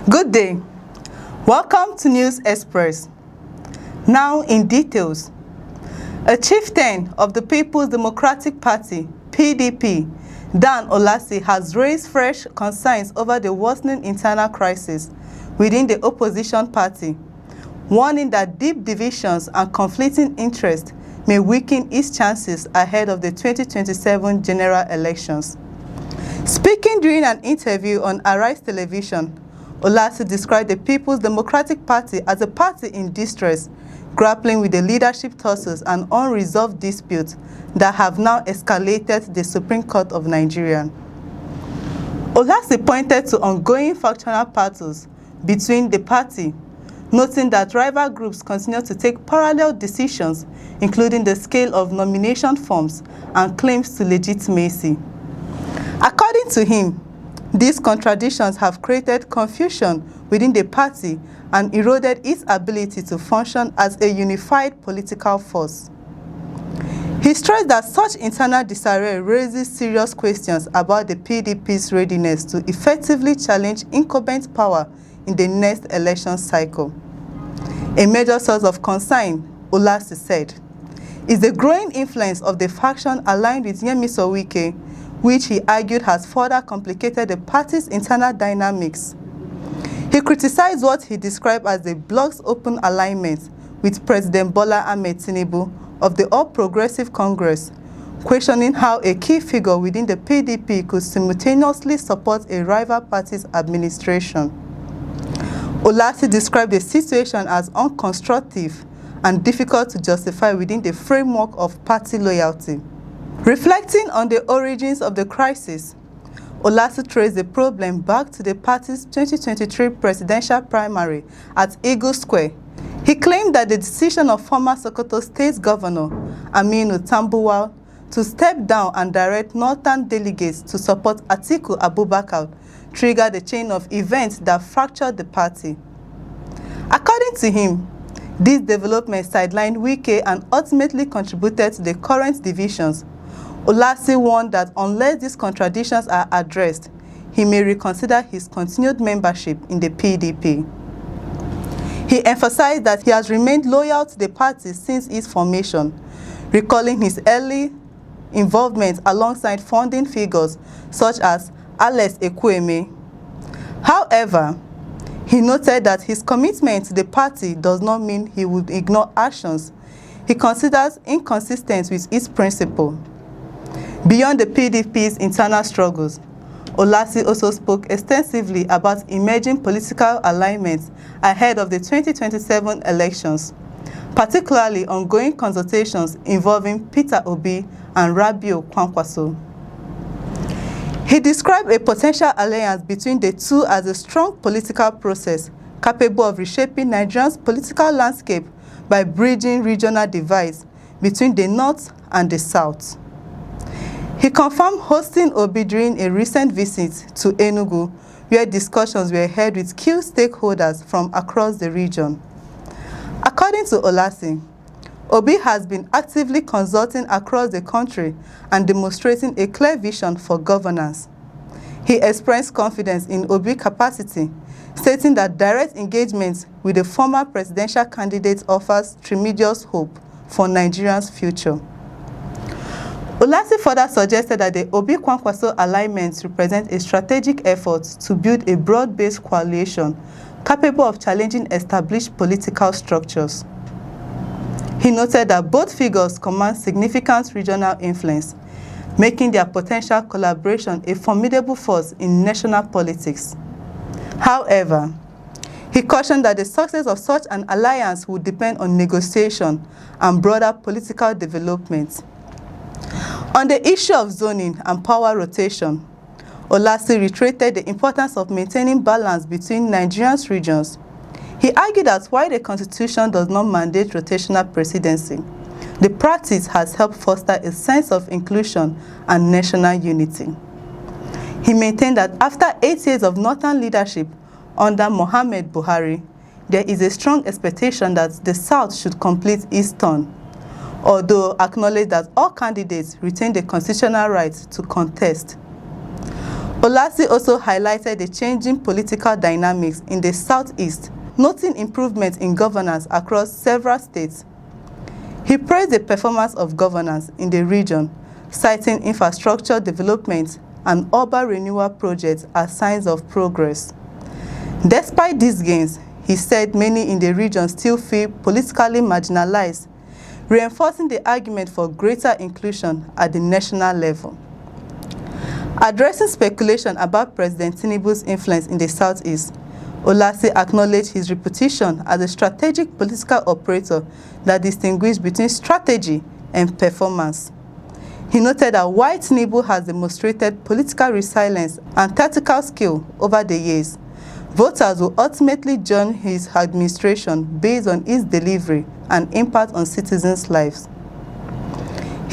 Good day. Welcome to News Express. Now in details. A chieftain of the People's Democratic Party, PDP, Dan Ulasi, has raised fresh concerns over the worsening internal crisis within the opposition party, warning that deep divisions and conflicting interests may weaken its chances ahead of the 2027 general elections. Speaking during an interview on Arise Television, Ulasi described the People's Democratic Party as a party in distress, grappling with the leadership tussles and unresolved disputes that have now escalated the Supreme Court of Nigeria. Ulasi pointed to ongoing factional battles between the party, noting that rival groups continue to take parallel decisions, including the scale of nomination forms and claims to legitimacy. According to him, these contradictions have created confusion within the party and eroded its ability to function as a unified political force. He stressed that such internal disarray raises serious questions about the PDP's readiness to effectively challenge incumbent power in the next election cycle. A major source of concern, Ulasi said, is the growing influence of the faction aligned with Yemiso Wike, which he argued has further complicated the party's internal dynamics. He criticized what he described as the bloc's open alignment with President Bola Ahmed Tinubu of the All Progressive Congress, questioning how a key figure within the PDP could simultaneously support a rival party's administration. Ulasi described the situation as unconstructive and difficult to justify within the framework of party loyalty. Reflecting on the origins of the crisis, Ulasi traced the problem back to the party's 2023 presidential primary at Eagle Square. He claimed that the decision of former Sokoto State Governor Aminu Tambuwal to step down and direct northern delegates to support Atiku Abubakar triggered a chain of events that fractured the party. According to him, these developments sidelined Wike and ultimately contributed to the current divisions. Ulasi warned that unless these contradictions are addressed, he may reconsider his continued membership in the PDP. He emphasized that he has remained loyal to the party since its formation, recalling his early involvement alongside founding figures such as Alex Ekwueme. However, he noted that his commitment to the party does not mean he would ignore actions he considers inconsistent with its principle. Beyond the PDP's internal struggles, Ulasi also spoke extensively about emerging political alignments ahead of the 2027 elections, particularly ongoing consultations involving Peter Obi and Obi-kwankwaso. He described a potential alliance between the two as a strong political process capable of reshaping Nigeria's political landscape by bridging regional divides between the North and the South. He confirmed hosting Obi during a recent visit to Enugu, where discussions were held with key stakeholders from across the region. According to Ulasi, Obi has been actively consulting across the country and demonstrating a clear vision for governance. He expressed confidence in Obi's capacity, stating that direct engagement with the former presidential candidate offers tremendous hope for Nigeria's future. Ulasi further suggested that the Obi-kwankwaso alignment represents a strategic effort to build a broad-based coalition capable of challenging established political structures. He noted that both figures command significant regional influence, making their potential collaboration a formidable force in national politics. However, he cautioned that the success of such an alliance would depend on negotiation and broader political development. On the issue of zoning and power rotation, Ulasi reiterated the importance of maintaining balance between Nigeria's regions. He argued that while the Constitution does not mandate rotational presidency, the practice has helped foster a sense of inclusion and national unity. He maintained that after 8 years of northern leadership under Muhammad Buhari, there is a strong expectation that the South should complete its turn, although acknowledged that all candidates retain the constitutional right to contest. Ulasi also highlighted the changing political dynamics in the southeast, noting improvements in governance across several states. He praised the performance of governance in the region, citing infrastructure development and urban renewal projects as signs of progress. Despite these gains, he said many in the region still feel politically marginalized, reinforcing the argument for greater inclusion at the national level. Addressing speculation about President Tinubu's influence in the southeast, Ulasi acknowledged his reputation as a strategic political operator that distinguished between strategy and performance. He noted that while Tinubu has demonstrated political resilience and tactical skill over the years, voters will ultimately join his administration based on its delivery and impact on citizens' lives.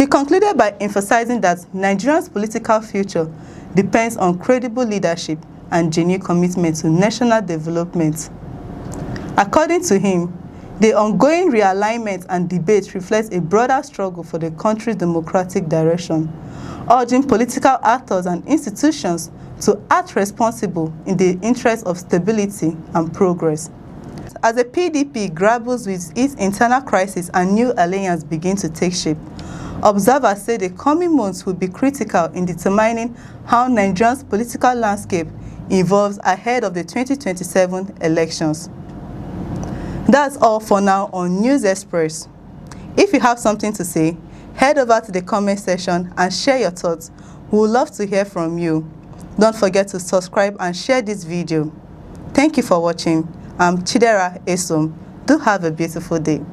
He concluded by emphasizing that Nigeria's political future depends on credible leadership and genuine commitment to national development. According to him, the ongoing realignment and debate reflects a broader struggle for the country's democratic direction, urging political actors and institutions to act responsible in the interest of stability and progress. As the PDP grapples with its internal crisis and new alliances begin to take shape, observers say the coming months will be critical in determining how Nigeria's political landscape evolves ahead of the 2027 elections. That's all for now on News Express. If you have something to say, head over to the comment section and share your thoughts. We would love to hear from you. Don't forget to subscribe and share this video. Thank you for watching. I'm Chidera Esom. Do have a beautiful day.